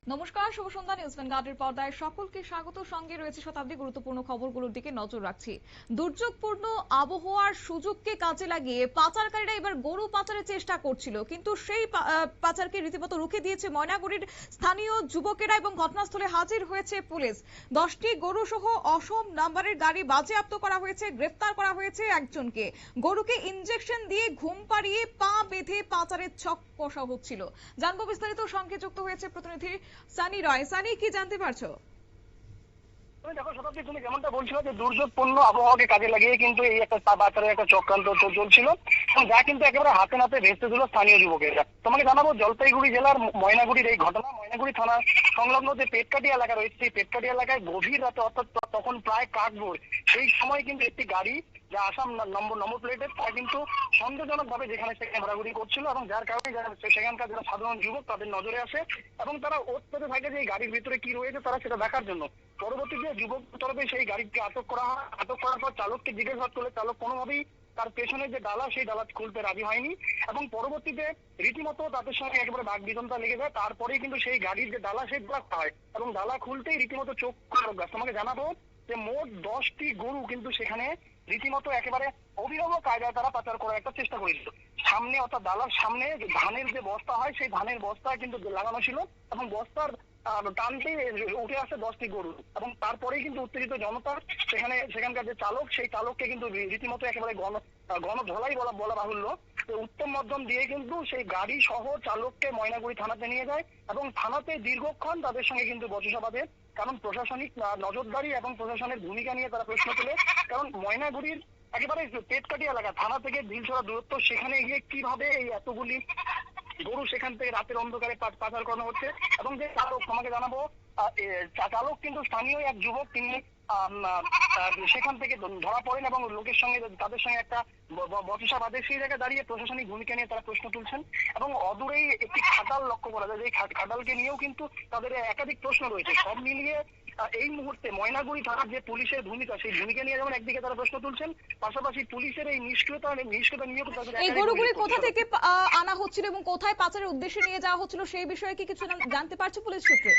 নমস্কার, শুভ সন্ধ্যা। নিউজ ভ্যানগার্ডের পর্দায় সকলকে স্বাগত। সঙ্গে রয়েছে শতাব্দী। গুরুত্বপূর্ণ খবরগুলোর দিকে নজর রাখছি। দুর্যোগপূর্ণ আবহাওয়ার সুযোগকে কাজে লাগিয়ে পাচারকারীরা এবার গরু পাচারের চেষ্টা করছিল, কিন্তু সেই পাচারকে রীতিমতো রুখে দিয়েছে ময়নাগুড়ির স্থানীয় যুবকেরা এবং ঘটনাস্থলে হাজির হয়েছে পুলিশ। 10টি গরু সহ অসম নাম্বারের গাড়ি বাজেয়াপ্ত করা হয়েছে, গ্রেফতার করা হয়েছে একজনকে। গরুকে ইনজেকশন দিয়ে ঘুম পাড়িয়ে পা বেঁধে পাচারের ছক কষা হচ্ছিল। জানবো বিস্তারিত। সঙ্গে যুক্ত হয়েছে প্রতিনিধি সানি রয়। সানি, কি জানতে পারছো? দেখো শতাব্দী, তুমি যেমনটা বলছিল যে দুর্যোগপূর্ণ আবহাওয়াকে কাজে লাগিয়ে কিন্তু এই একটা বাজারের একটা চক্রান্ত চলছিল, এবং যা কিন্তু একেবারে হাতে নাতে ভেস্তে দিল স্থানীয় যুবকেরা। তোমাকে জানাবো, জলপাইগুড়ি জেলার ময়নাগুড়ির এই ঘটনা। ময়নাগুড়ি থানার সংলগ্ন যে পেটকাটি এলাকা রয়েছে, সেই পেটকাটি এলাকায় গভীর রাতে, অর্থাৎ তখন প্রায় কাকভোর, সেই সময় কিন্তু একটি গাড়ি যা আসাম নম্বর প্লেটের, তা কিন্তু সন্দেহজনক ভাবে যেখানে সেখানে ঘোরাঘুরি করছিল, এবং যার কারণে সেখানকার যারা সাধারণ যুবক তাদের নজরে আসে, এবং তারা ওত পেতে থাকে যে এই গাড়ির ভিতরে কি রয়েছে তারা সেটা দেখার জন্য। পরবর্তীতে যুবক তরফে সেই গাড়িকে আটক করা হয়। আটক করার পর চালককে জিজ্ঞাসাবাদ করলে চালক কোনোভাবেই তার পেছনে যে ডালা, সেই ডালা খুলতে রাজি হয়নি, এবং পরবর্তীতে রীতিমতো তাদের সঙ্গে একেবারে বাক বিতন্ডা লেগে যায়। তারপরেই কিন্তু সেই গাড়ির যে ডালা, সেই ডালা হয়, এবং ডালা খুলতেই রীতিমতো চোখ খোলা। তোমাকে জানাবো যে মোট 10টি গরু কিন্তু সেখানে রীতিমতো একেবারে অভিনব কায়দায় তারা পাচার করার একটা চেষ্টা করেছিল। সামনে, অর্থাৎ ডালার সামনে যে ধানের যে বস্তা হয়, সেই ধানের বস্তা কিন্তু লাগানো ছিল, এবং বস্তার টানতে উঠে আসে 10টি গরু, এবং তারপরেই কিন্তু উত্তেজিত জনতা সেখানকার যে চালক, সেই চালককে কিন্তু রীতিমতো একেবারে গণধোলাই বলা বাহুল্য, উত্তম মধ্যম দিয়ে কিন্তু সেই গাড়ি সহ চালককে ময়নাগুড়ি থানাতে নিয়ে যায়, এবং থানাতে দীর্ঘক্ষণ তাদের সঙ্গে কিন্তু বচসা বাঁধে। কারণ প্রশাসনিক নজরদারি এবং প্রশাসনের ভূমিকা নিয়ে তারা প্রশ্ন তোলে। কারণ ময়নাগুড়ির একেবারে পেটকাটি এলাকা, থানা থেকে ঢিলছড়া দূরত্ব, সেখানে গিয়ে কিভাবে এই এতগুলি গরু সেখান থেকে রাতের অন্ধকারে পাচার করানো হচ্ছে। এবং যে চালক, তোমাকে জানাবো, চালক কিন্তু স্থানীয় এক যুবক, তিনি সেখান থেকে ধরা পড়েন, এবং লোকের সঙ্গে তাদের সঙ্গে একটা বচসা বাঁধে। সেই জায়গায় দাঁড়িয়ে প্রশাসনিক ভূমিকা নিয়ে তারা প্রশ্ন তুলছেন, এবং অদূরেই একটি খাটাল লক্ষ্য করা যায়। যে খাটালকে নিয়েও কিন্তু তাদের একাধিক প্রশ্ন রয়েছে। সব মিলিয়ে এই মুহূর্তে ময়নাগুড়ি থানার যে পুলিশের ভূমিকা, সেই ভূমিকা নিয়ে যেমন একদিকে তারা প্রশ্ন তুলছেন, পাশাপাশি পুলিশের এই নিষ্ক্রিয়তা নিয়েও তাদের এই গরুগুলি কোথা থেকে আনা হচ্ছিল এবং কোথায় পাচারের উদ্দেশ্যে নিয়ে যাওয়া হচ্ছিল, সেই বিষয়ে কি কিছু জানতে পারছো পুলিশ সূত্রে?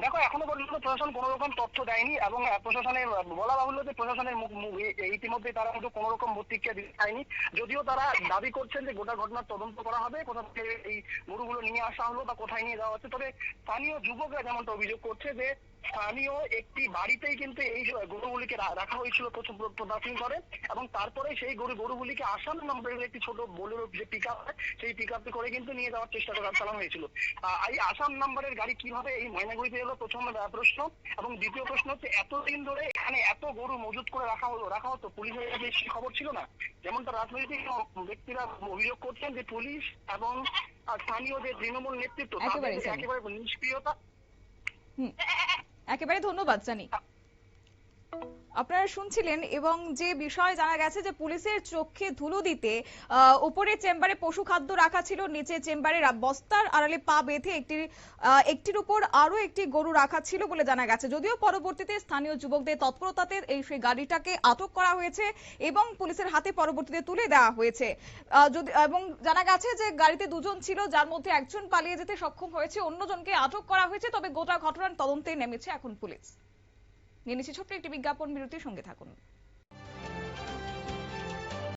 দেখো, এখনো পর্যন্ত প্রশাসন কোন রকম তথ্য দেয়নি, এবং প্রশাসনের বলা বাহুল্য যে প্রশাসনের ইতিমধ্যে তারা কিন্তু কোন রকম প্রতিক্রিয়া দিতে চায়নি। যদিও তারা দাবি করছেন যে গোটা ঘটনার তদন্ত করা হবে, কোথা থেকে এই গরুগুলো নিয়ে আসা হলো বা কোথায় নিয়ে যাওয়া হচ্ছে। তবে স্থানীয় যুবকরা যেমনটা অভিযোগ করছে যে স্থানীয় একটি বাড়িতেই কিন্তু এই গরুগুলিকে রাখা হয়েছিল প্রাথমিক করে, এবং তারপরে সেই গরুগুলিকে আসাম নম্বরের একটি ছোট বোলেরো যে পিক আপ, সেই পিক আপে করে কিন্তু নিয়ে যাওয়ার চেষ্টা চালানো হয়েছিল। এই আসাম নাম্বারের গাড়ি কিভাবে এই ময়নাগুড়িতে এলো, প্রথম প্রশ্ন। এবং দ্বিতীয় প্রশ্ন হচ্ছে, এতদিন ধরে এখানে এত গরু মজুত করে রাখা হতো, পুলিশের কাছে সেই খবর ছিল না? যেমনটা রাজনৈতিক ব্যক্তিরা অভিযোগ করছেন যে পুলিশ এবং স্থানীয় যে তৃণমূল নেতৃত্ব, তাদের একেবারে নিষ্ক্রিয়তা। একেবারে ধন্যবাদ জানি। আপনারা শুনছিলেন, এবং যে বিষয় জানা গেছে যে পুলিশের চোখে ধুলো দিতে উপরে চেম্বারে পশু খাদ্য রাখা ছিল, নিচে চেম্বারে বস্তার আড়ালে পা বেঁধে একটির উপর আরো একটি গরু রাখা ছিল বলে জানা গেছে। যদিও পরবর্তীতে স্থানীয় যুবকদের তৎপরতাতে সেই গাড়িটাকে আটক করা হয়েছে এবং পুলিশের হাতে পরবর্তীতে তুলে দেওয়া হয়েছে। এবং জানা গেছে যে গাড়িতে দুজন ছিল, যার মধ্যে একজন পালিয়ে যেতে সক্ষম হয়েছে, অন্যজনকে আটক করা হয়েছে। তবে গোটা ঘটনার তদন্তে নেমেছে এখন পুলিশ। নিয়ে নিচ্ছি ছোট্ট একটি বিজ্ঞাপন বিরতির, সঙ্গে থাকুন।